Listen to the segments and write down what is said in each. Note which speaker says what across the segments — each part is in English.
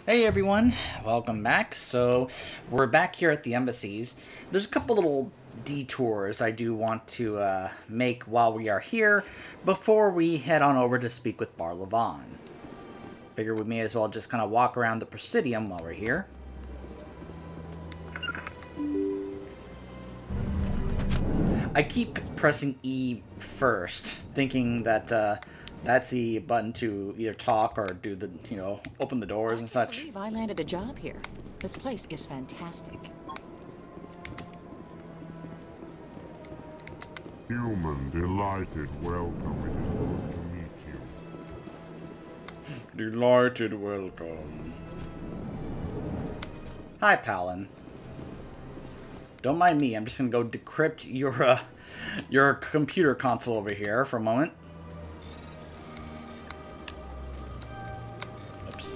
Speaker 1: Hey everyone, welcome back. So we're back here at the embassies. There's a couple little detours I do want to make while we are here before we head on over to speak with Bar Levon. Figure we may as well just kind of walk around the Presidium while we're here. I keep pressing E first, thinking that that's the button to either talk or do the, open the doors and such.
Speaker 2: I believe I landed a job here. This place is fantastic.
Speaker 3: Human, delighted, welcome. It is good to meet you.
Speaker 1: Delighted welcome. Hi, Palin. Don't mind me. I'm just gonna go decrypt your computer console over here for a moment. Oops.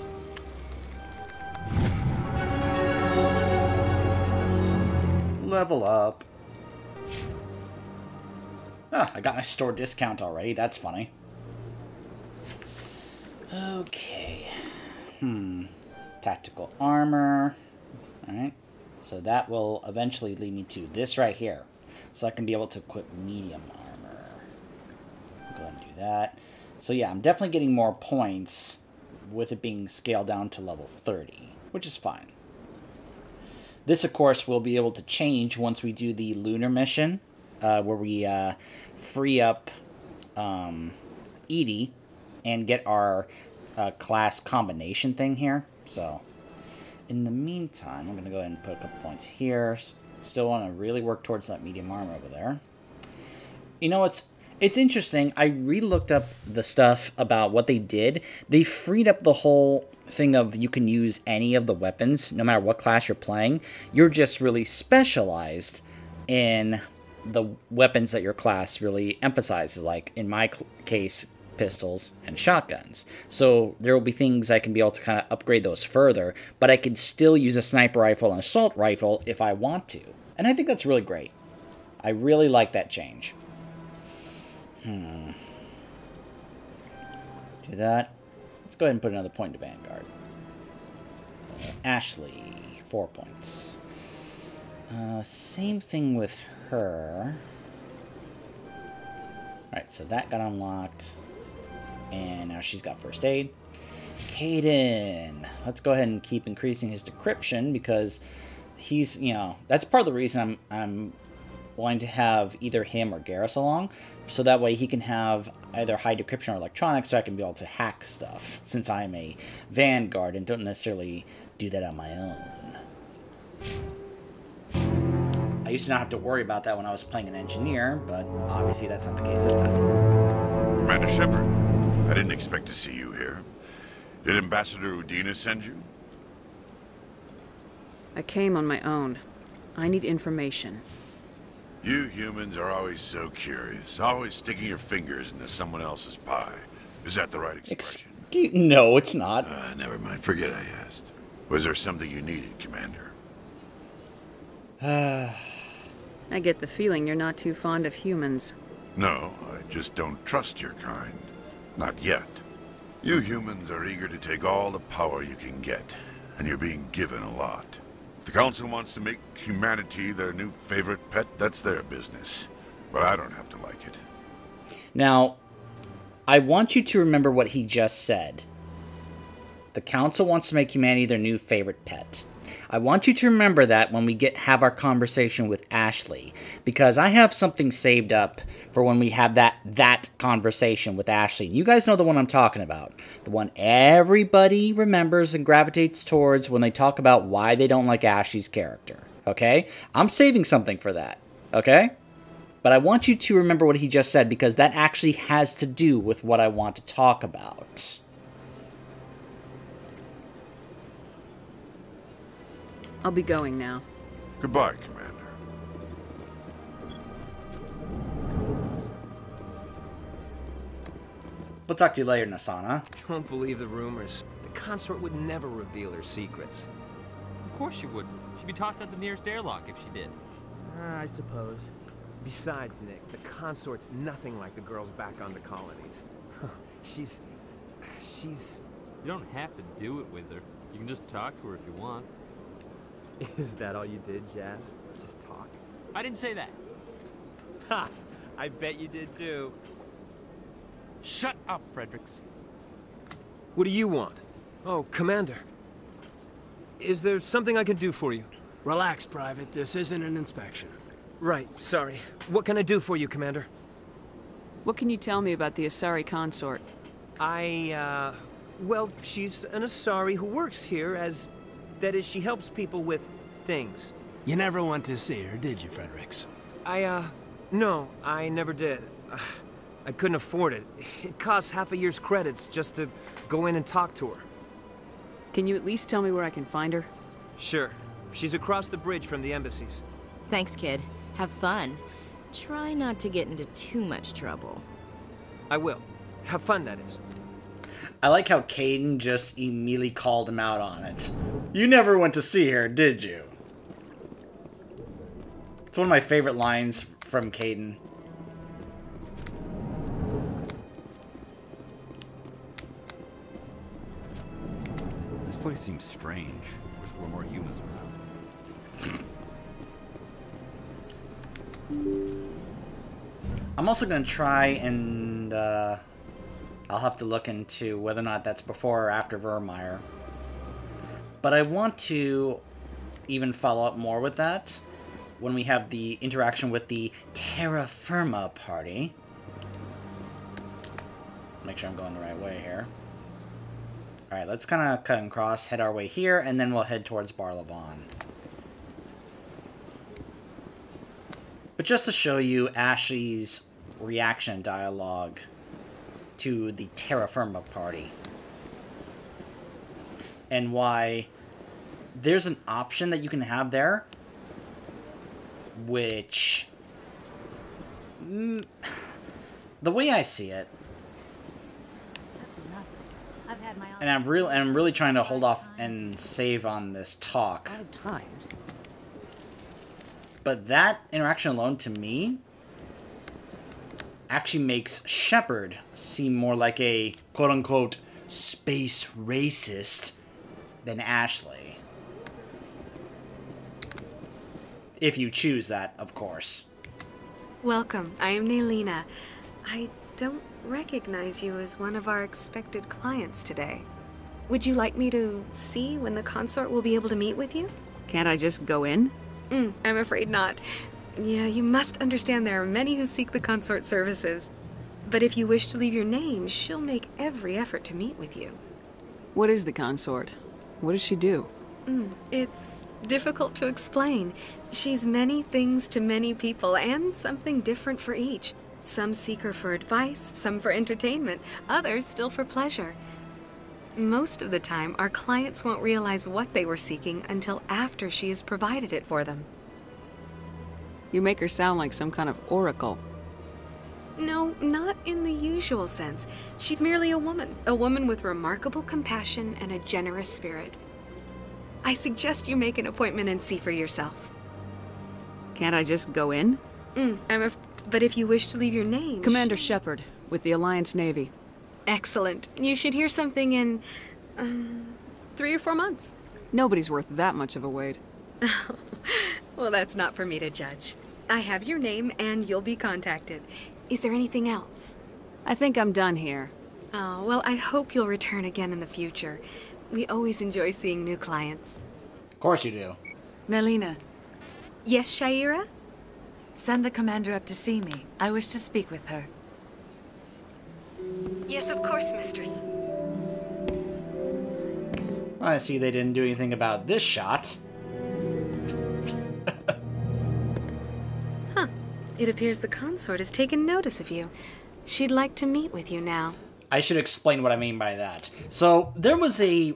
Speaker 1: Level up. Ah, I got my store discount already. That's funny. Okay. Tactical armor. Alright. So that will eventually lead me to this right here. So I can be able to equip medium armor. Go ahead and do that. So yeah, I'm definitely getting more points with it being scaled down to level 30, which is fine. This, of course, will be able to change once we do the lunar mission, where we free up Edie and get our class combination thing here. So in the meantime, I'm going to go ahead and put a couple points here. Still want to really work towards that medium armor over there. You know, it's interesting. I re-looked up the stuff about what they did. They freed up the whole thing of you can use any of the weapons, no matter what class you're playing. You're just really specialized in the weapons that your class really emphasizes, like in my case, pistols and shotguns. So there will be things I can be able to kind of upgrade those further, but I can still use a sniper rifle and assault rifle if I want to. And I think that's really great. I really like that change. Do that. Let's go ahead and put another point to Vanguard. Ashley, 4 points. Same thing with her. Alright, so that got unlocked. And now she's got first aid. Caden. Let's go ahead and keep increasing his decryption because he's, that's part of the reason I'm wanting to have either him or Garrus along. So that way he can have either high decryption or electronics so I can be able to hack stuff. Since I'm a Vanguard and don't necessarily do that on my own. I used to not have to worry about that when I was playing an engineer, but obviously that's not the case this time.
Speaker 4: Commander Shepard, I didn't expect to see you here. Did Ambassador Udina send you?
Speaker 5: I came on my own. I need information.
Speaker 4: You humans are always so curious, always sticking your fingers into someone else's pie. Is that the right expression?
Speaker 1: No, it's not.
Speaker 4: Never mind. Forget I asked. Was there something you needed, Commander?
Speaker 5: I get the feeling you're not too fond of humans.
Speaker 4: No, I just don't trust your kind. Not yet. You humans are eager to take all the power you can get, and you're being given a lot. If the Council wants to make humanity their new favorite pet, that's their business. But I don't have to like it.
Speaker 1: Now, I want you to remember what he just said. The Council wants to make humanity their new favorite pet. I want you to remember that when we have our conversation with Ashley, because I have something saved up for when we have that conversation with Ashley. And you guys know the one I'm talking about. The one everybody remembers and gravitates towards when they talk about why they don't like Ashley's character. Okay? I'm saving something for that. Okay? But I want you to remember what he just said, because that actually has to do with what I want to talk about.
Speaker 5: I'll be going now.
Speaker 4: Goodbye, Commander.
Speaker 1: We'll talk to you later, Nasana.
Speaker 6: Don't believe the rumors. The consort would never reveal her secrets.
Speaker 7: Of course she wouldn't. She'd be tossed out the nearest airlock if she did.
Speaker 6: I suppose. Besides, Nick, the consort's nothing like the girls back on the colonies. She's
Speaker 7: You don't have to do it with her. You can just talk to her if you want.
Speaker 6: Is that all you did, Jazz? Just talk?
Speaker 7: I didn't say that.
Speaker 6: Ha! I bet you did too.
Speaker 7: Shut up, Fredericks.
Speaker 6: What do you want? Oh, Commander. Is there something I can do for you?
Speaker 8: Relax, Private. This isn't an inspection.
Speaker 6: Right, sorry. What can I do for you, Commander?
Speaker 5: What can you tell me about the Asari consort?
Speaker 6: Well, she's an Asari who works here as... That is, she helps people with things.
Speaker 8: You never went to see her, did you, Fredericks?
Speaker 6: No, I never did. I couldn't afford it. It costs half a year's credits just to go in and talk to her.
Speaker 5: Can you at least tell me where I can find her?
Speaker 6: Sure. She's across the bridge from the embassies.
Speaker 9: Thanks, kid. Have fun. Try not to get into too much trouble.
Speaker 6: I will. Have fun, that is.
Speaker 1: I like how Caden just immediately called him out on it. You never went to see her, did you? It's one of my favorite lines from Caden.
Speaker 10: This place seems strange. Wish there were more humans around.
Speaker 1: I'm also going to try and, I'll have to look into whether or not that's before or after Vermeer. But I want to even follow up more with that when we have the interaction with the Terra Firma party. Make sure I'm going the right way here. Alright, let's kind of cut and cross, head our way here, and then we'll head towards Barlavon. But just to show you Ashley's reaction dialogue to the Terra Firma party. And why there's an option that you can have there, which, the way I see it, and I'm really trying to hold off and save on this talk. But that interaction alone, to me, actually makes Shepard seem more like a quote-unquote space racist than Ashley. If you choose that, of course.
Speaker 11: Welcome. I am Naelina. I don't recognize you as one of our expected clients today. Would you like me to see when the consort will be able to meet with you?
Speaker 5: Can't I just go in?
Speaker 11: I'm afraid not. Yeah, you must understand there are many who seek the consort services. But if you wish to leave your name, she'll make every effort to meet with you.
Speaker 5: What is the consort? What does she do?
Speaker 11: It's difficult to explain. She's many things to many people, and something different for each. Some seek her for advice, some for entertainment, others still for pleasure. Most of the time, our clients won't realize what they were seeking until after she has provided it for them.
Speaker 5: You make her sound like some kind of oracle.
Speaker 11: No, not in the usual sense. She's merely a woman with remarkable compassion and a generous spirit. I suggest you make an appointment and see for yourself.
Speaker 5: Can't I just go in?
Speaker 11: But if you wish to leave your name...
Speaker 5: Commander Shepard, with the Alliance Navy.
Speaker 11: Excellent. You should hear something in, 3 or 4 months.
Speaker 5: Nobody's worth that much of a wait.
Speaker 11: Well, that's not for me to judge. I have your name, and you'll be contacted. Is there anything else?
Speaker 5: I think I'm done here.
Speaker 11: Oh, well, I hope you'll return again in the future. We always enjoy seeing new clients.
Speaker 1: Of course you do.
Speaker 2: Naelina,
Speaker 11: Yes, Shaira?
Speaker 2: send the commander up to see me. I wish to speak with her.
Speaker 11: Yes, of course, mistress.
Speaker 1: I see they didn't do anything about this shot.
Speaker 11: It appears the consort has taken notice of you. She'd like to meet with you now.
Speaker 1: I should explain what I mean by that. So, there was a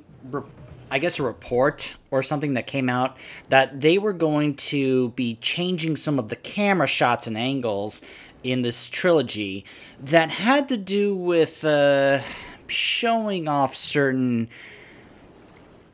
Speaker 1: report or something that came out that they were going to be changing some of the camera shots and angles in this trilogy that had to do with showing off certain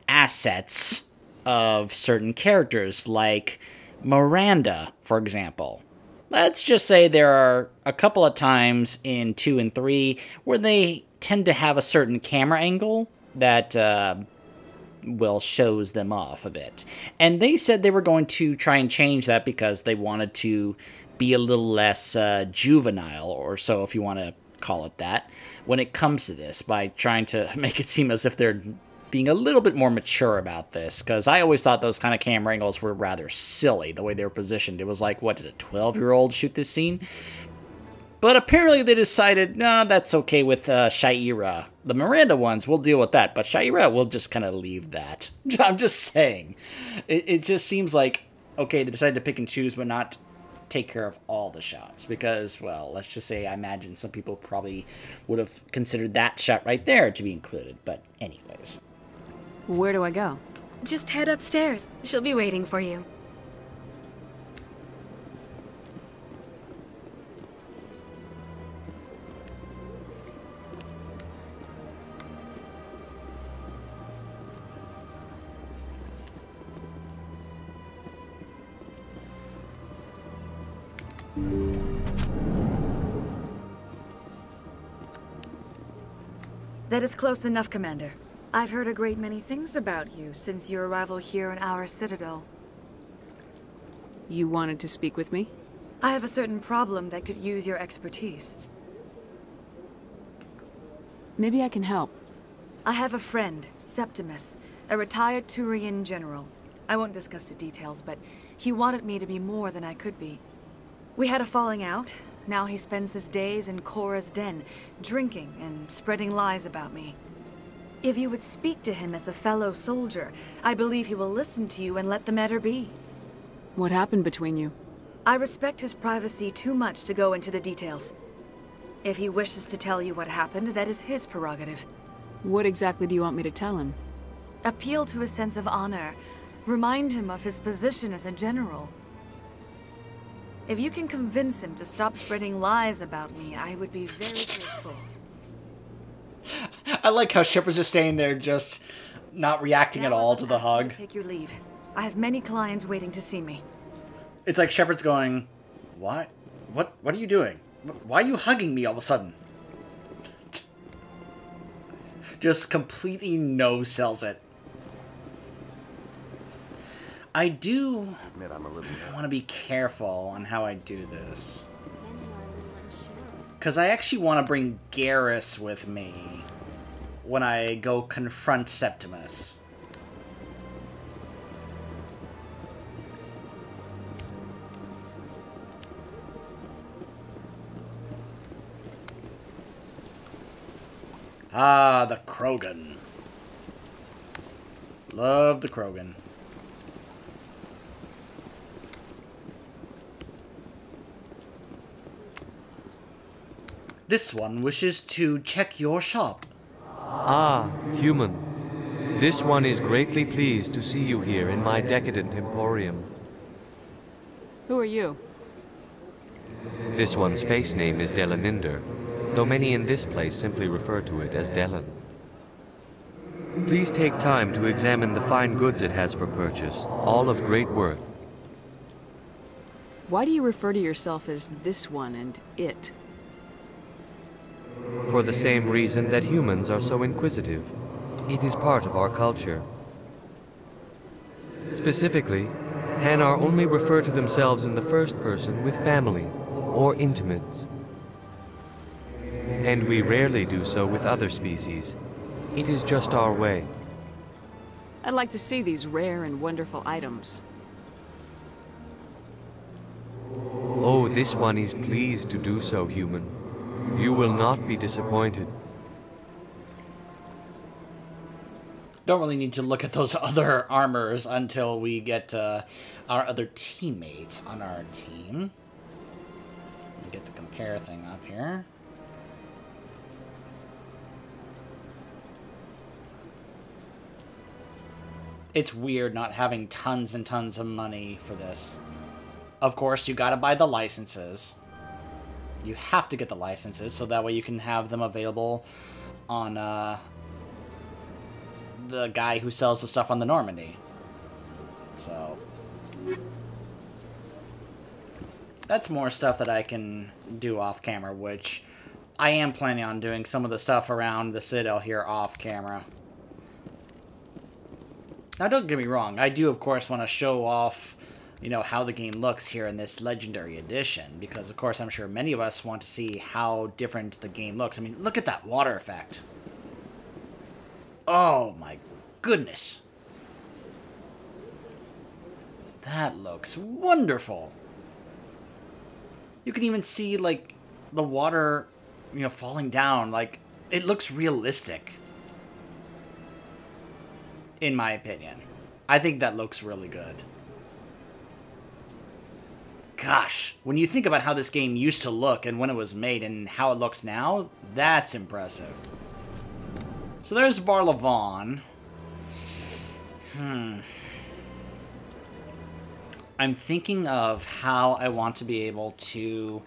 Speaker 1: assets of certain characters, like Miranda, for example. Let's just say there are a couple of times in 2 and 3 where they tend to have a certain camera angle that Will shows them off a bit. And they said they were going to try and change that because they wanted to be a little less juvenile, or so, if you want to call it that, when it comes to this, by trying to make it seem as if they're being a little bit more mature about this, because I always thought those kind of camera angles were rather silly, the way they were positioned. It was like, what, did a 12-year-old shoot this scene? But apparently they decided, no, that's okay with Shaira. The Miranda ones, we'll deal with that, but Shaira, we'll just kind of leave that. I'm just saying. It just seems like, okay, they decided to pick and choose, but not take care of all the shots, because, well, let's just say I imagine some people probably would have considered that shot right there to be included, but anyways.
Speaker 5: Where do I go?
Speaker 11: Just head upstairs. She'll be waiting for you.
Speaker 12: That is close enough, Commander. I've heard a great many things about you since your arrival here in our citadel.
Speaker 5: You wanted to speak with me?
Speaker 12: I have a certain problem that could use your expertise.
Speaker 5: Maybe I can help.
Speaker 12: I have a friend, Septimus, a retired Turian general. I won't discuss the details, but he wanted me to be more than I could be. We had a falling out. Now he spends his days in Korra's den, drinking and spreading lies about me. If you would speak to him as a fellow soldier, I believe he will listen to you and let the matter be.
Speaker 5: What happened between you?
Speaker 12: I respect his privacy too much to go into the details. If he wishes to tell you what happened, that is his prerogative.
Speaker 5: What exactly do you want me to tell him?
Speaker 12: Appeal to his sense of honor. Remind him of his position as a general. If you can convince him to stop spreading lies about me, I would be very grateful.
Speaker 1: I like how Shepard's just staying there, just not reacting at all to the hug.
Speaker 12: Take your leave. I have many clients waiting to see me.
Speaker 1: It's like Shepard's going, what? What are you doing? Why are you hugging me all of a sudden? Just completely no-sells it. I do want to be careful on how I do this. Because I actually want to bring Garrus with me when I go confront Septimus. Ah, the Krogan. Love the Krogan. This one wishes to check your shop.
Speaker 13: Ah, human. This one is greatly pleased to see you here in my decadent emporium.
Speaker 5: Who are you?
Speaker 13: This one's face name is Delaninder, though many in this place simply refer to it as Delan. Please take time to examine the fine goods it has for purchase, all of great worth.
Speaker 5: Why do you refer to yourself as this one and it?
Speaker 13: For the same reason that humans are so inquisitive. It is part of our culture. Specifically, Hanar only refer to themselves in the first person with family or intimates. And we rarely do so with other species. It is just our way.
Speaker 5: I'd like to see these rare and wonderful items.
Speaker 13: Oh, this one is pleased to do so, human. You will not be disappointed.
Speaker 1: Don't really need to look at those other armors until we get our other teammates on our team. Let me get the compare thing up here. It's weird not having tons and tons of money for this. Of course, you gotta buy the licenses. You have to get the licenses, so that way you can have them available on the guy who sells the stuff on the Normandy. So that's more stuff that I can do off camera, which I am planning on doing some of the stuff around the Citadel here off camera. Now, don't get me wrong. I do, of course, want to show off, you know, how the game looks here in this Legendary Edition. Because, of course, I'm sure many of us want to see how different the game looks. I mean, look at that water effect. Oh, my goodness. That looks wonderful. You can even see, like, the water, you know, falling down. Like, it looks realistic. In my opinion. I think that looks really good. Gosh, when you think about how this game used to look and when it was made and how it looks now, that's impressive. So there's Bar Levon. I'm thinking of how I want to be able to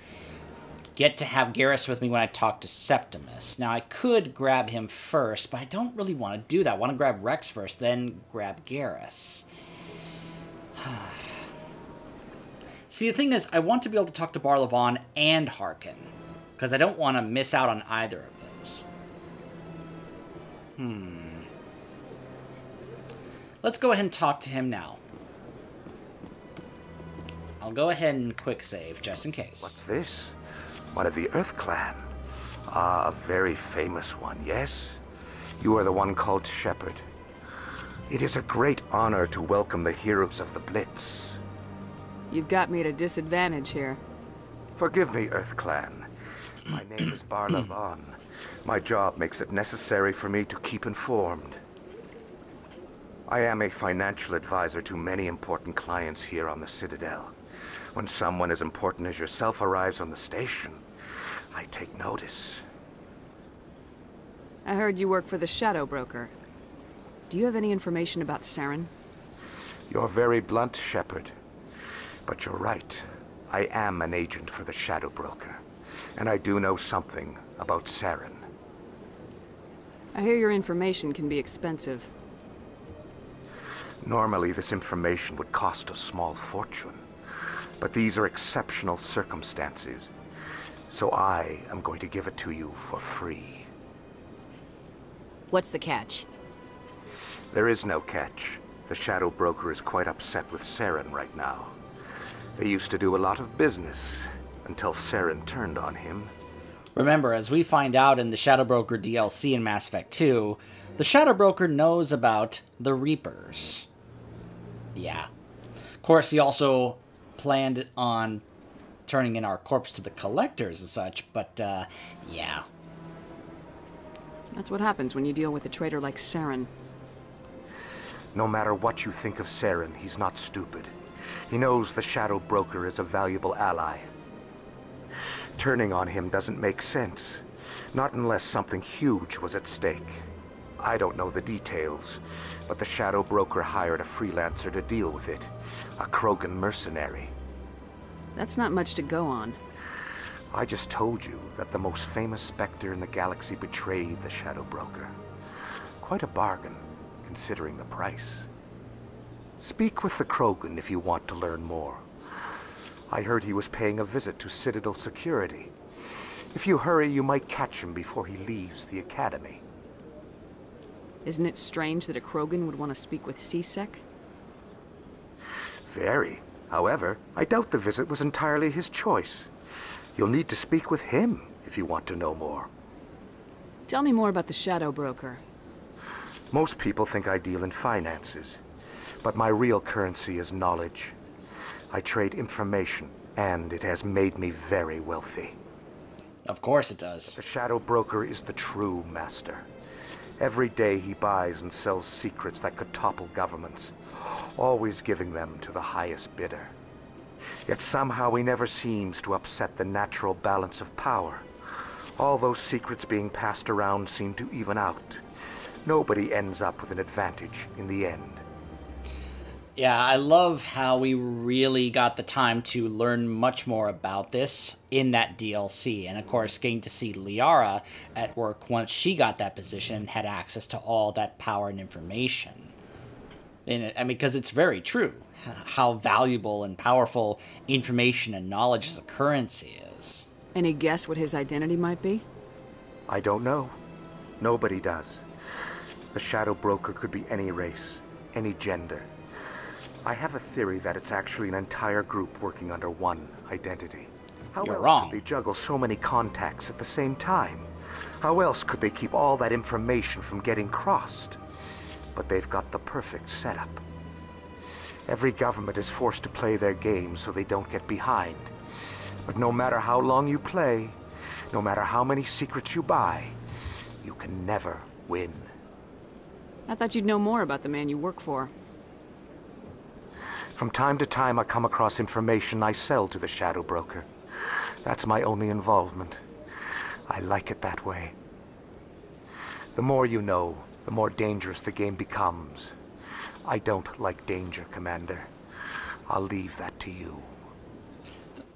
Speaker 1: get to have Garrus with me when I talk to Septimus. Now, I could grab him first, but I don't really want to do that. I want to grab Wrex first, then grab Garrus. See, the thing is, I want to be able to talk to Bar Levon and Harkin, because I don't want to miss out on either of those. Let's go ahead and talk to him now. I'll go ahead and quick save, just in case.
Speaker 14: What's this? One of the Earth Clan. Ah, a very famous one, yes? You are the one called Shepherd. It is a great honor to welcome the heroes of the Blitz.
Speaker 5: You've got me at a disadvantage here.
Speaker 14: Forgive me, Earth Clan. My name is Bar Levon. My job makes it necessary for me to keep informed. I am a financial advisor to many important clients here on the Citadel. When someone as important as yourself arrives on the station, I take notice.
Speaker 5: I heard you work for the Shadow Broker. Do you have any information about Saren?
Speaker 14: You're very blunt, Shepherd. But you're right. I am an agent for the Shadow Broker. And I do know something about Saren.
Speaker 5: I hear your information can be expensive.
Speaker 14: Normally, this information would cost a small fortune. But these are exceptional circumstances. So I am going to give it to you for free.
Speaker 9: What's the catch?
Speaker 14: There is no catch. The Shadow Broker is quite upset with Saren right now. They used to do a lot of business until Saren turned on him.
Speaker 1: Remember, as we find out in the Shadow Broker DLC in Mass Effect 2, the Shadow Broker knows about the Reapers. Yeah. Of course, he also planned on turning in our corpse to the Collectors and such, but, yeah.
Speaker 5: That's what happens when you deal with a traitor like Saren.
Speaker 14: No matter what you think of Saren, he's not stupid. He knows the Shadow Broker is a valuable ally. Turning on him doesn't make sense. Not unless something huge was at stake. I don't know the details, but the Shadow Broker hired a freelancer to deal with it. A Krogan mercenary.
Speaker 5: That's not much to go on.
Speaker 14: I just told you that the most famous Spectre in the galaxy betrayed the Shadow Broker. Quite a bargain, considering the price. Speak with the Krogan if you want to learn more. I heard he was paying a visit to Citadel security. If you hurry, you might catch him before he leaves the Academy.
Speaker 5: Isn't it strange that a Krogan would want to speak with C-Sec?
Speaker 14: Very. However, I doubt the visit was entirely his choice. You'll need to speak with him if you want to know more.
Speaker 5: Tell me more about the Shadow Broker.
Speaker 14: Most people think I deal in finances, but my real currency is knowledge. I trade information, and it has made me very wealthy.
Speaker 1: Of course it does.
Speaker 14: The Shadow Broker is the true master. Every day he buys and sells secrets that could topple governments, always giving them to the highest bidder. Yet somehow he never seems to upset the natural balance of power. All those secrets being passed around seem to even out. Nobody ends up with an advantage in the end.
Speaker 1: Yeah, I love how we really got the time to learn much more about this in that DLC. And of course, getting to see Liara at work once she got that position and had access to all that power and information. And I mean, because it's very true how valuable and powerful information and knowledge as a currency is.
Speaker 5: Any guess what his identity might be?
Speaker 14: I don't know. Nobody does. The Shadow Broker could be any race, any gender. I have a theory that it's actually an entire group working under one identity. How
Speaker 1: You're
Speaker 14: else
Speaker 1: wrong.
Speaker 14: could they juggle so many contacts at the same time? How else could they keep all that information from getting crossed? But they've got the perfect setup. Every government is forced to play their game so they don't get behind. But no matter how long you play, no matter how many secrets you buy, you can never win.
Speaker 5: I thought you'd know more about the man you work for.
Speaker 14: From time to time, I come across information I sell to the Shadow Broker. That's my only involvement. I like it that way. The more you know, the more dangerous the game becomes. I don't like danger, Commander. I'll leave that to you.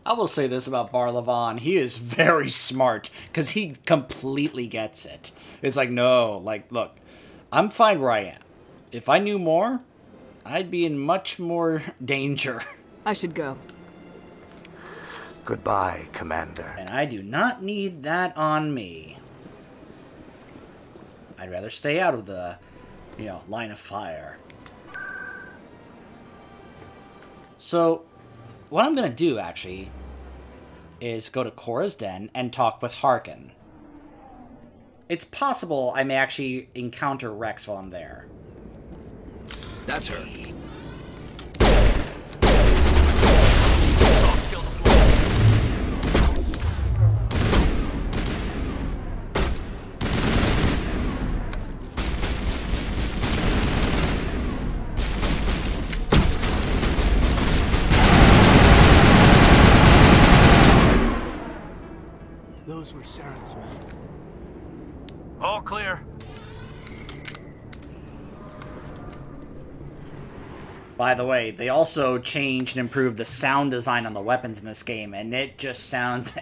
Speaker 1: I will say this about Barlavon. He is very smart, because he completely gets it. It's like, no, like, look, I'm fine where I am. If I knew more, I'd be in much more danger.
Speaker 5: I should go.
Speaker 14: Goodbye, Commander.
Speaker 1: And I do not need that on me. I'd rather stay out of the, line of fire. So, what I'm going to do, actually, is go to Cora's Den and talk with Harkin. It's possible I may actually encounter Wrex while I'm there.
Speaker 8: That's her. Those were Saren's men.
Speaker 6: All clear.
Speaker 1: By the way, they also changed and improved the sound design on the weapons in this game, and it just sounds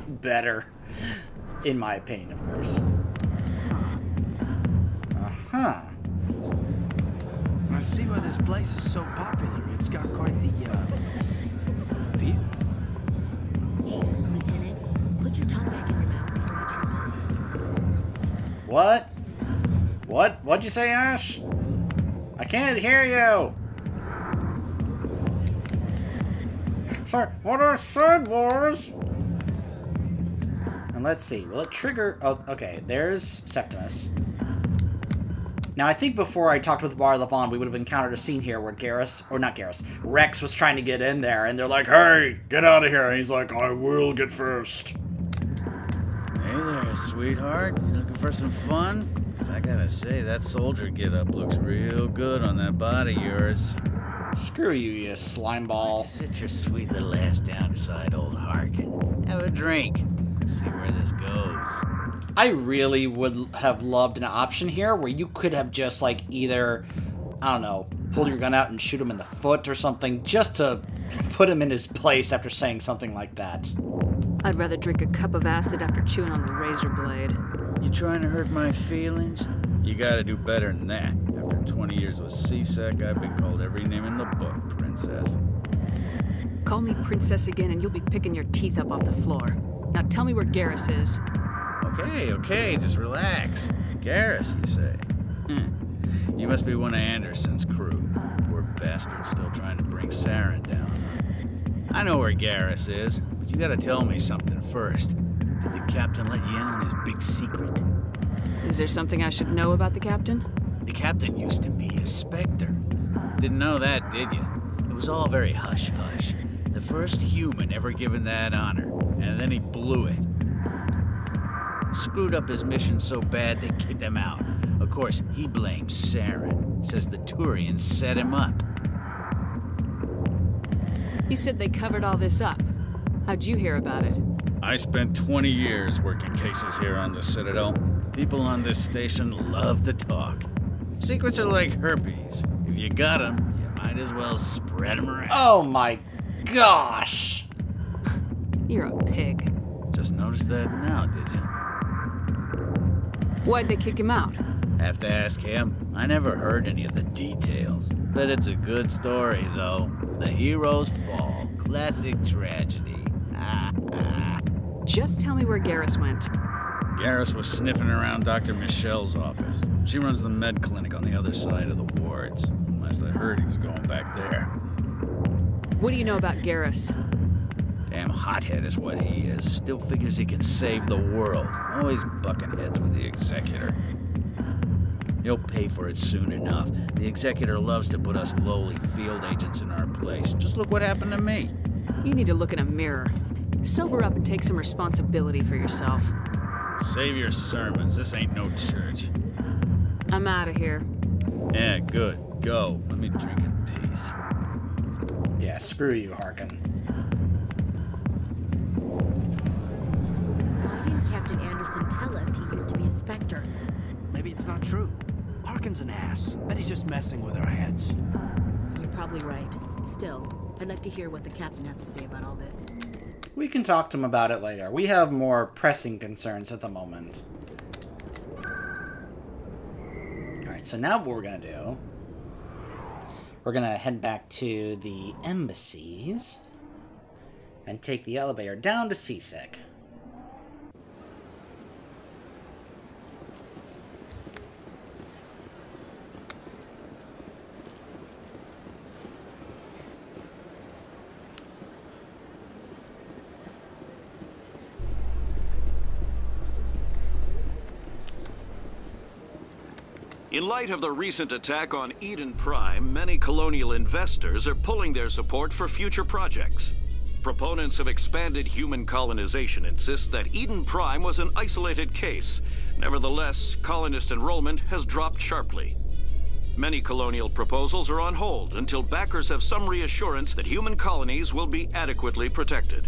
Speaker 1: better, in my opinion, of course. Uh-huh.
Speaker 8: I see why this place is so popular. It's got quite the, view.
Speaker 9: Hey, Lieutenant, put your tongue back in your mouth before you trip on it.
Speaker 1: What? What'd you say, Ash? I can't hear you! Sorry, what I said was... And let's see, will it trigger... Oh, okay, there's Septimus. Now, I think before I talked with Barlavon, we would have encountered a scene here where Wrex was trying to get in there, and they're like, hey, get out of here! And he's like, I will get first.
Speaker 15: Hey there, sweetheart. You looking for some fun? 'Cause I gotta say, that soldier get-up looks real good on that body of yours.
Speaker 1: Screw you, you slime ball.
Speaker 15: Sit your sweet little ass down beside old Harkin. Have a drink. See where this goes.
Speaker 1: I really would have loved an option here where you could have just, like, either, I don't know, pull your gun out and shoot him in the foot or something, just to put him in his place after saying something like that.
Speaker 5: I'd rather drink a cup of acid after chewing on the razor blade.
Speaker 15: You trying to hurt my feelings? You gotta do better than that. After 20 years with C-Sec, I've been called every name in the book, princess.
Speaker 5: Call me princess again and you'll be picking your teeth up off the floor. Now tell me where Garrus is.
Speaker 15: Okay, just relax. Garrus, you say? You must be one of Anderson's crew. Poor bastard still trying to bring Saren down, huh? I know where Garrus is, but you gotta tell me something first. Did the captain let you in on his big secret?
Speaker 5: Is there something I should know about the captain?
Speaker 15: The captain used to be a Spectre. Didn't know that, did you? It was all very hush-hush. The first human ever given that honor, and then he blew it. Screwed up his mission so bad they kicked him out. Of course, he blames Saren. Says the Turians set him up.
Speaker 5: You said they covered all this up. How'd you hear about it?
Speaker 15: I spent 20 years working cases here on the Citadel. People on this station love to talk. Secrets are like herpes. If you got them, you might as well spread them around.
Speaker 1: Oh my gosh!
Speaker 5: You're a pig.
Speaker 15: Just noticed that now, did you?
Speaker 5: Why'd they kick him out?
Speaker 15: Have to ask him. I never heard any of the details. Bet it's a good story, though. The heroes fall. Classic tragedy.
Speaker 5: Just tell me where Garrus went.
Speaker 15: Garrus was sniffing around Dr. Michelle's office. She runs the med clinic on the other side of the wards. Last I heard, he was going back there.
Speaker 5: What do you know about Garrus?
Speaker 15: Damn hothead is what he is. Still figures he can save the world. Always bucking heads with the Executor. He'll pay for it soon enough. The Executor loves to put us lowly field agents in our place. Just look what happened to me.
Speaker 5: You need to look in a mirror. Sober up and take some responsibility for yourself.
Speaker 15: Save your sermons. This ain't no church.
Speaker 5: I'm out of here.
Speaker 15: Yeah, good. Go. Let me drink in peace.
Speaker 1: Yeah, screw you, Harkin.
Speaker 9: Why didn't Captain Anderson tell us he used to be a Spectre?
Speaker 8: Maybe it's not true. Harkin's an ass. Bet he's just messing with our heads.
Speaker 9: You're probably right. Still, I'd like to hear what the captain has to say about all this.
Speaker 1: We can talk to him about it later. We have more pressing concerns at the moment. Alright, so now what we're going to do... We're going to head back to the embassies and take the elevator down to Seasick.
Speaker 16: In light of the recent attack on Eden Prime, many colonial investors are pulling their support for future projects. Proponents of expanded human colonization insist that Eden Prime was an isolated case. Nevertheless, colonist enrollment has dropped sharply. Many colonial proposals are on hold until backers have some reassurance that human colonies will be adequately protected.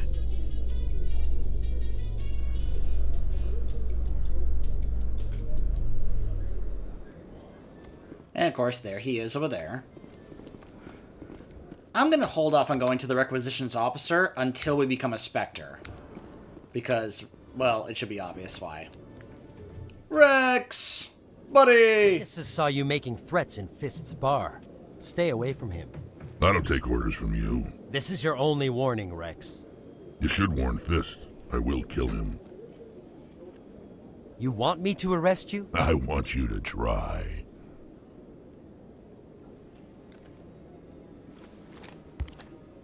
Speaker 1: And of course, there he is over there. I'm going to hold off on going to the requisitions officer until we become a Spectre. Because, well, it should be obvious why. Wrex! Buddy!
Speaker 17: This saw you making threats in Fist's bar. Stay away from him.
Speaker 3: I don't take orders from you.
Speaker 17: This is your only warning, Wrex.
Speaker 3: You should warn Fist. I will kill him.
Speaker 17: You want me to arrest you?
Speaker 3: I want you to try.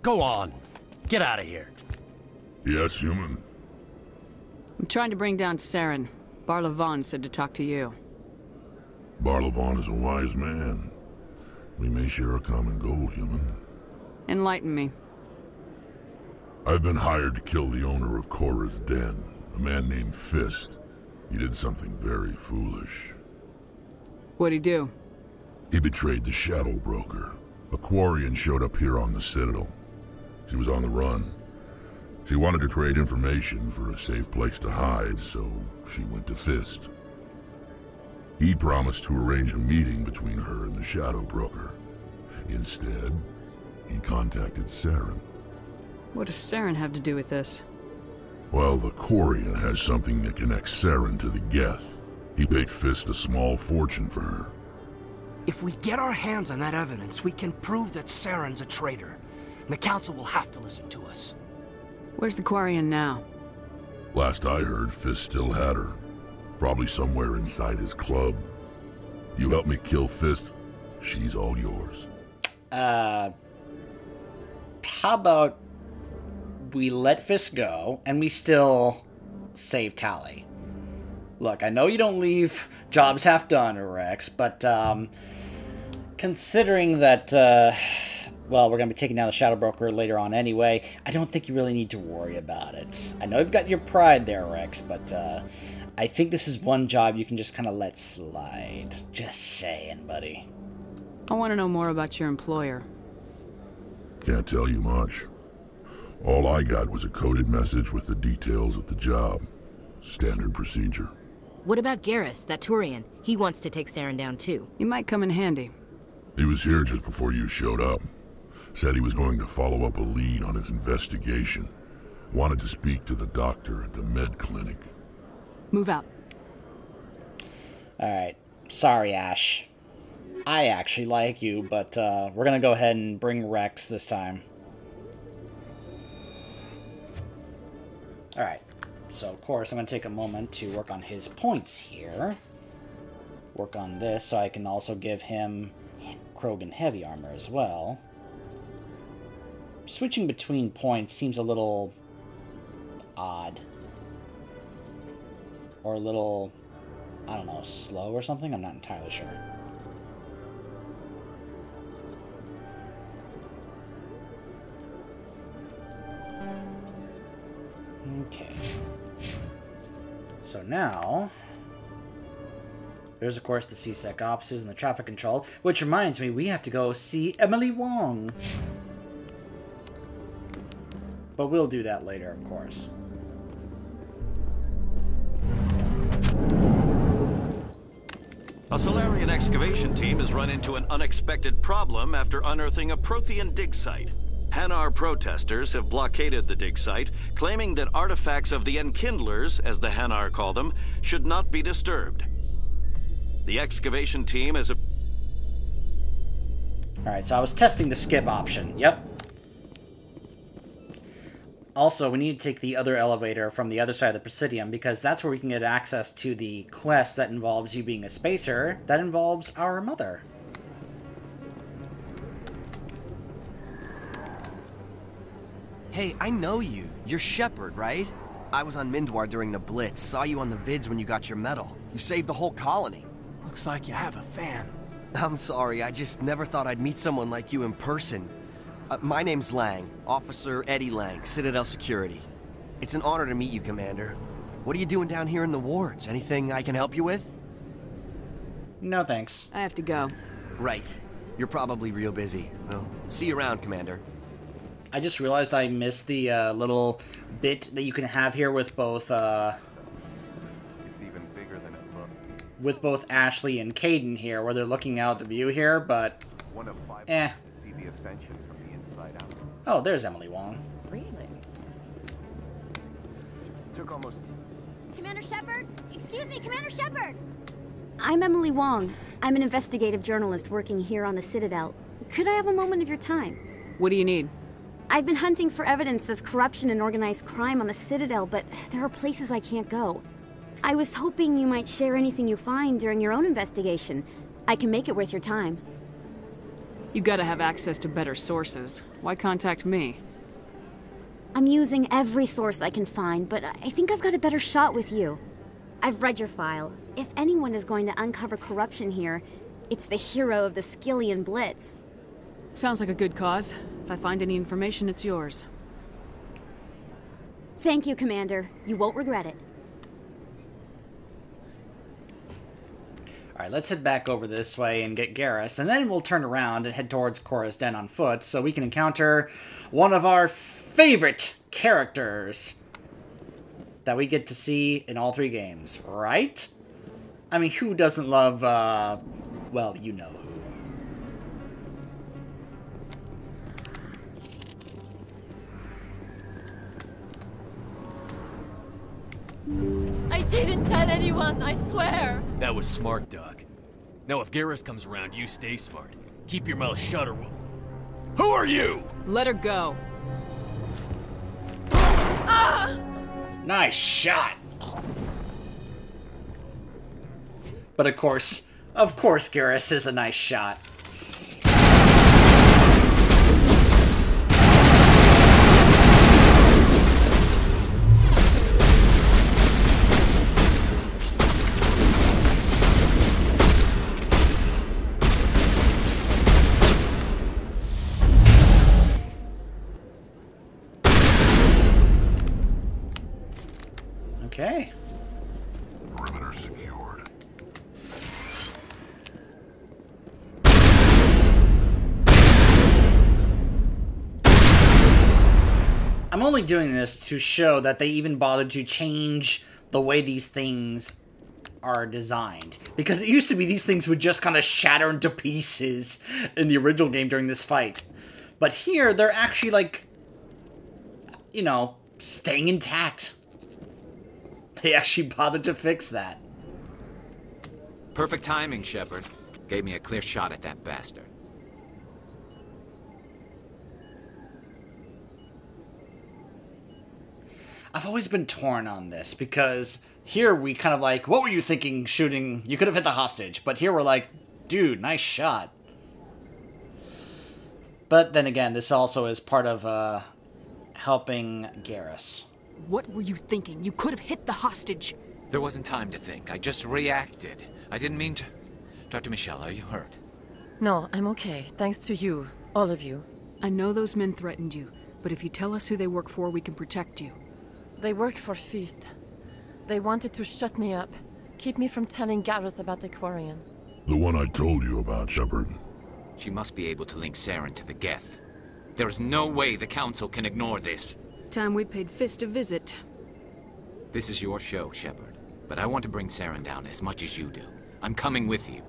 Speaker 17: Go on. Get out of here.
Speaker 3: Yes, human.
Speaker 5: I'm trying to bring down Saren. Barlavon said to talk to you.
Speaker 3: Barlavon is a wise man. We may share a common goal, human.
Speaker 5: Enlighten me.
Speaker 3: I've been hired to kill the owner of Cora's Den, a man named Fist. He did something very foolish.
Speaker 5: What'd he do?
Speaker 3: He betrayed the Shadow Broker. A Quarian showed up here on the Citadel. She was on the run. She wanted to trade information for a safe place to hide, so she went to Fist. He promised to arrange a meeting between her and the Shadow Broker. Instead, he contacted Saren.
Speaker 5: What does Saren have to do with this?
Speaker 3: Well, the Quarian has something that connects Saren to the Geth. He paid Fist a small fortune for her.
Speaker 8: If we get our hands on that evidence, we can prove that Saren's a traitor. And the Council will have to listen to us.
Speaker 5: Where's the Quarian now?
Speaker 3: Last I heard, Fist still had her. Probably somewhere inside his club. You help me kill Fist, she's all yours.
Speaker 1: How about we let Fist go, and we still save Tally? Look, I know you don't leave jobs half done, Wrex, but, considering that, well, we're going to be taking down the Shadow Broker later on anyway, I don't think you really need to worry about it. I know you've got your pride there, Wrex, but, I think this is one job you can just kind of let slide. Just saying, buddy.
Speaker 5: I want to know more about your employer.
Speaker 3: Can't tell you much. All I got was a coded message with the details of the job. Standard procedure.
Speaker 9: What about Garrus, that Turian? He wants to take Saren down too.
Speaker 5: He might come in handy.
Speaker 3: He was here just before you showed up. Said he was going to follow up a lead on his investigation. Wanted to speak to the doctor at the med clinic.
Speaker 5: Move out.
Speaker 1: Alright. Sorry, Ash. I actually like you, but we're gonna go ahead and bring Wrex this time. Alright. So, of course, I'm going to take a moment to work on his points here. Work on this so I can also give him Krogan heavy armor as well. Switching between points seems a little odd. Or a little, I don't know, slow or something? I'm not entirely sure. Okay. So now, there's of course the CSEC offices and the traffic control, which reminds me we have to go see Emily Wong. But we'll do that later, of course.
Speaker 16: A Solarian excavation team has run into an unexpected problem after unearthing a Prothean dig site. Hanar protesters have blockaded the dig site, claiming that artifacts of the Enkindlers, as the Hanar call them, should not be disturbed. The excavation team is a...
Speaker 1: Alright, so I was testing the skip option. Yep. Also, we need to take the other elevator from the other side of the Presidium, because that's where we can get access to the quest that involves you being a spacer, that involves our mother.
Speaker 18: Hey, I know you. You're Shepard, right? I was on Mindwar during the Blitz, saw you on the vids when you got your medal. You saved the whole colony.
Speaker 8: Looks like you have a fan.
Speaker 18: I'm sorry, I just never thought I'd meet someone like you in person. My name's Lang, Officer Eddie Lang, Citadel Security. It's an honor to meet you, Commander. What are you doing down here in the wards? Anything I can help you with?
Speaker 1: No, thanks.
Speaker 5: I have to go.
Speaker 18: Right. You're probably real busy. Well, see you around, Commander.
Speaker 1: I just realized I missed the little bit that you can have here with both,
Speaker 14: It's even bigger than it looked.
Speaker 1: with both Ashley and Caden here, where they're looking out the view here, but...
Speaker 14: One of 5
Speaker 1: eh.
Speaker 14: to see the ascension from the inside out.
Speaker 1: Oh, there's Emily Wong.
Speaker 2: Really?
Speaker 14: Took almost...
Speaker 9: Commander Shepard? Excuse me, Commander Shepard! I'm Emily Wong. I'm an investigative journalist working here on the Citadel. Could I have a moment of your time?
Speaker 5: What do you need?
Speaker 9: I've been hunting for evidence of corruption and organized crime on the Citadel, but there are places I can't go. I was hoping you might share anything you find during your own investigation. I can make it worth your time.
Speaker 5: You gotta have access to better sources. Why contact me?
Speaker 9: I'm using every source I can find, but I think I've got a better shot with you. I've read your file. If anyone is going to uncover corruption here, it's the hero of the Skillian Blitz.
Speaker 5: Sounds like a good cause. If I find any information, it's yours.
Speaker 9: Thank you, Commander. You won't regret it.
Speaker 1: Alright, let's head back over this way and get Garrus, and then we'll turn around and head towards Cora's Den on foot, so we can encounter one of our favorite characters that we get to see in all 3 games, right? I mean, who doesn't love, well, you know who.
Speaker 19: I didn't tell anyone, I swear!
Speaker 20: That was smart, Doc. Now if Garrus comes around, you stay smart. Keep your mouth shut or we'll... Who are you?
Speaker 5: Let her go.
Speaker 19: Ah!
Speaker 1: Nice shot! But of course, Garrus is a nice shot. Okay.
Speaker 3: Perimeter secured.
Speaker 1: I'm only doing this to show that they even bothered to change the way these things are designed. Because it used to be these things would just kind of shatter into pieces in the original game during this fight. But here, they're actually like, you know, staying intact. They actually bothered to fix that.
Speaker 10: Perfect timing, Shepard. Gave me a clear shot at that bastard.
Speaker 1: I've always been torn on this, because here we kind of like, what were you thinking shooting? You could have hit the hostage. But here we're like, dude, nice shot. But then again, this also is part of helping Garrus.
Speaker 5: What were you thinking? You could have hit the hostage.
Speaker 21: There wasn't time to think. I just reacted. I didn't mean to... Dr. Michelle, are you hurt?
Speaker 19: No, I'm okay. Thanks to you. All of you.
Speaker 5: I know those men threatened you, but if you tell us who they work for, we can protect you.
Speaker 19: They work for Feast. They wanted to shut me up. Keep me from telling Garrus about the Quarian.
Speaker 3: The one I told you about, Shepard.
Speaker 21: She must be able to link Saren to the Geth. There is no way the Council can ignore this.
Speaker 5: Time we paid Fist a visit.
Speaker 21: This is your show, Shepard. But I want to bring Saren down as much as you do. I'm coming with you.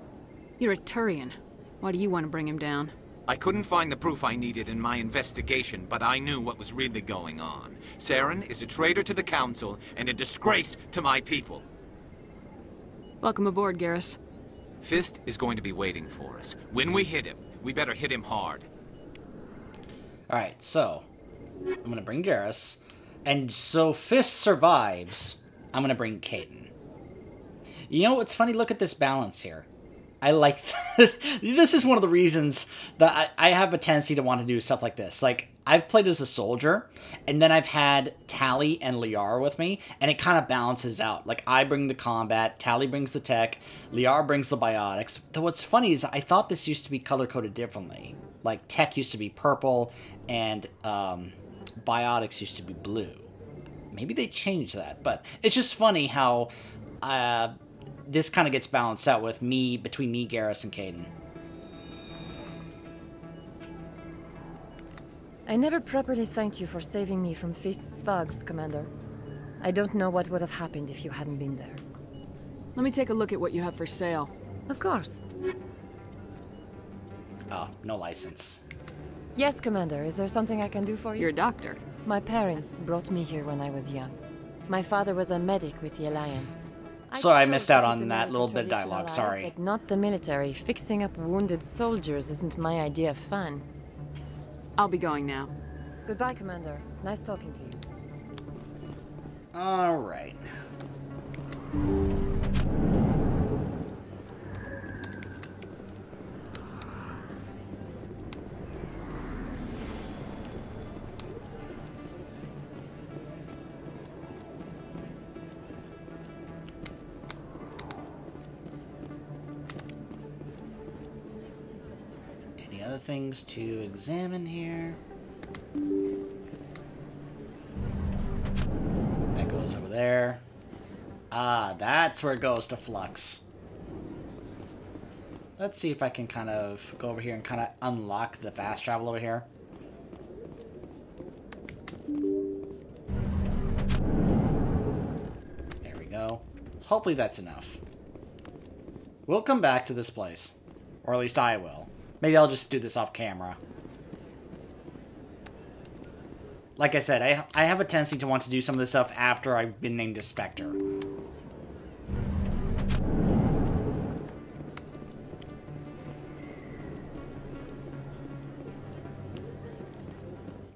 Speaker 5: You're a Turian. Why do you want to bring him down?
Speaker 21: I couldn't find the proof I needed in my investigation, but I knew what was really going on. Saren is a traitor to the Council and a disgrace to my people.
Speaker 5: Welcome aboard, Garrus.
Speaker 21: Fist is going to be waiting for us. When we hit him, we better hit him hard.
Speaker 1: Alright, so I'm going to bring Garrus. And so Fist survives. I'm going to bring Caden. You know what's funny? Look at this balance here. I like this is one of the reasons that I have a tendency to want to do stuff like this. Like, I've played as a soldier, and then I've had Tali and Liara with me, and it kind of balances out. Like, I bring the combat, Tali brings the tech, Liara brings the biotics. Though what's funny is I thought this used to be color-coded differently. Like, tech used to be purple, and biotics used to be blue. Maybe they changed that, but it's just funny how... this kind of gets balanced out with between me, Garrus, and Caden.
Speaker 19: I never properly thanked you for saving me from Feast's thugs, Commander. I don't know what would have happened if you hadn't been there.
Speaker 5: Let me take a look at what you have for sale.
Speaker 19: Of course.
Speaker 1: Oh, no license.
Speaker 19: Yes, Commander. Is there something I can do for you?
Speaker 5: You're a doctor.
Speaker 19: My parents brought me here when I was young. My father was a medic with the Alliance.
Speaker 1: Sorry, I missed out on that little bit of dialogue, sorry.
Speaker 19: But not the military. Fixing up wounded soldiers isn't my idea of fun.
Speaker 5: I'll be going now.
Speaker 19: Goodbye, Commander. Nice talking to you.
Speaker 1: Alright. Other things to examine here. That goes over there. Ah, that's where it goes to Flux. Let's see if I can kind of go over here and kind of unlock the fast travel over here. There we go. Hopefully that's enough. We'll come back to this place. Or at least I will. Maybe I'll just do this off camera. Like I said, I have a tendency to want to do some of this stuff after I've been named a Spectre.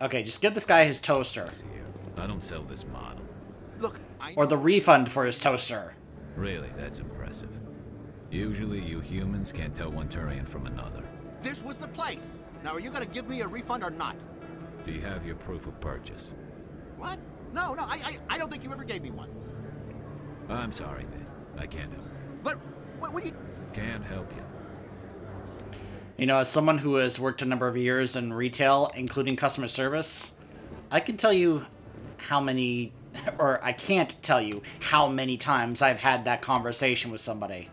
Speaker 1: Okay, just get this guy his toaster.
Speaker 15: I don't sell this model.
Speaker 22: Look,
Speaker 1: or the refund for his toaster.
Speaker 15: Really, that's impressive. Usually you humans can't tell one Turian from another.
Speaker 22: This was the place. Now, are you gonna give me a refund or not?
Speaker 15: Do you have your proof of purchase?
Speaker 22: What? No, I don't think you ever gave me one.
Speaker 15: I'm sorry, man. I can't help.
Speaker 22: But, what do you...
Speaker 15: Can't help you.
Speaker 1: You know, as someone who has worked a number of years in retail, including customer service, I can tell you how many... Or I can't tell you how many times I've had that conversation with somebody.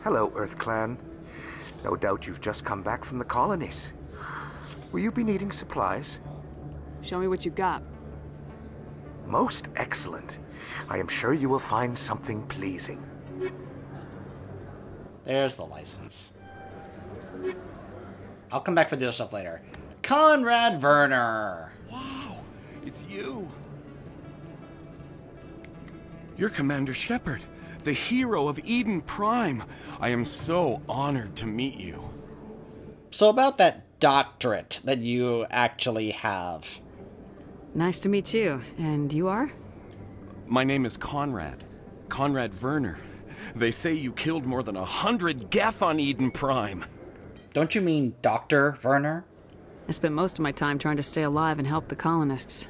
Speaker 14: Hello, Earth Clan. No doubt you've just come back from the colonies. Will you be needing supplies?
Speaker 5: Show me what you got.
Speaker 14: Most excellent. I am sure you will find something pleasing.
Speaker 1: There's the license. I'll come back for the other stuff later. Conrad Werner.
Speaker 23: Wow, it's you. You're Commander Shepard, the hero of Eden Prime. I am so honored to meet you.
Speaker 1: So about that doctorate that you actually have.
Speaker 5: Nice to meet you. And you are?
Speaker 23: My name is Conrad. Conrad Werner. They say you killed more than 100 Geth on Eden Prime.
Speaker 1: Don't you mean Dr. Werner?
Speaker 5: I spent most of my time trying to stay alive and help the colonists.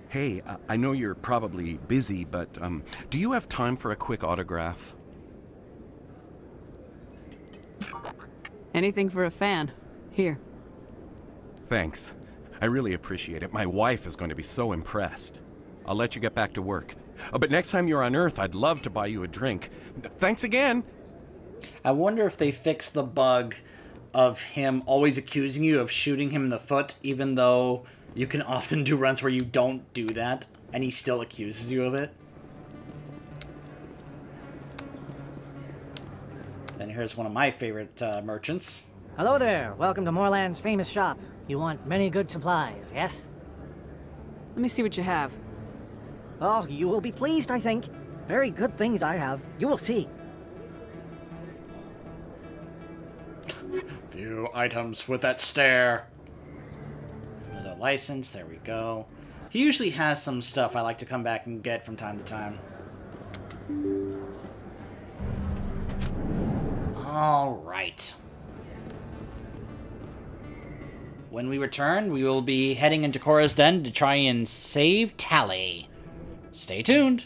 Speaker 23: Hey, I know you're probably busy, but do you have time for a quick autograph?
Speaker 5: Anything for a fan. Here.
Speaker 23: Thanks. I really appreciate it. My wife is going to be so impressed. I'll let you get back to work. But next time you're on Earth, I'd love to buy you a drink. Thanks again!
Speaker 1: I wonder if they fixed the bug of him always accusing you of shooting him in the foot, even though you can often do runs where you don't do that, and he still accuses you of it. Then here's one of my favorite merchants.
Speaker 4: Hello there. Welcome to Moorland's famous shop. You want many good supplies, yes?
Speaker 5: Let me see what you have.
Speaker 4: Oh, you will be pleased, I think. Very good things I have. You will see.
Speaker 1: View items with that stare. Another license, there we go. He usually has some stuff I like to come back and get from time to time. Alright. When we return, we will be heading into Cora's Den to try and save Tally. Stay tuned.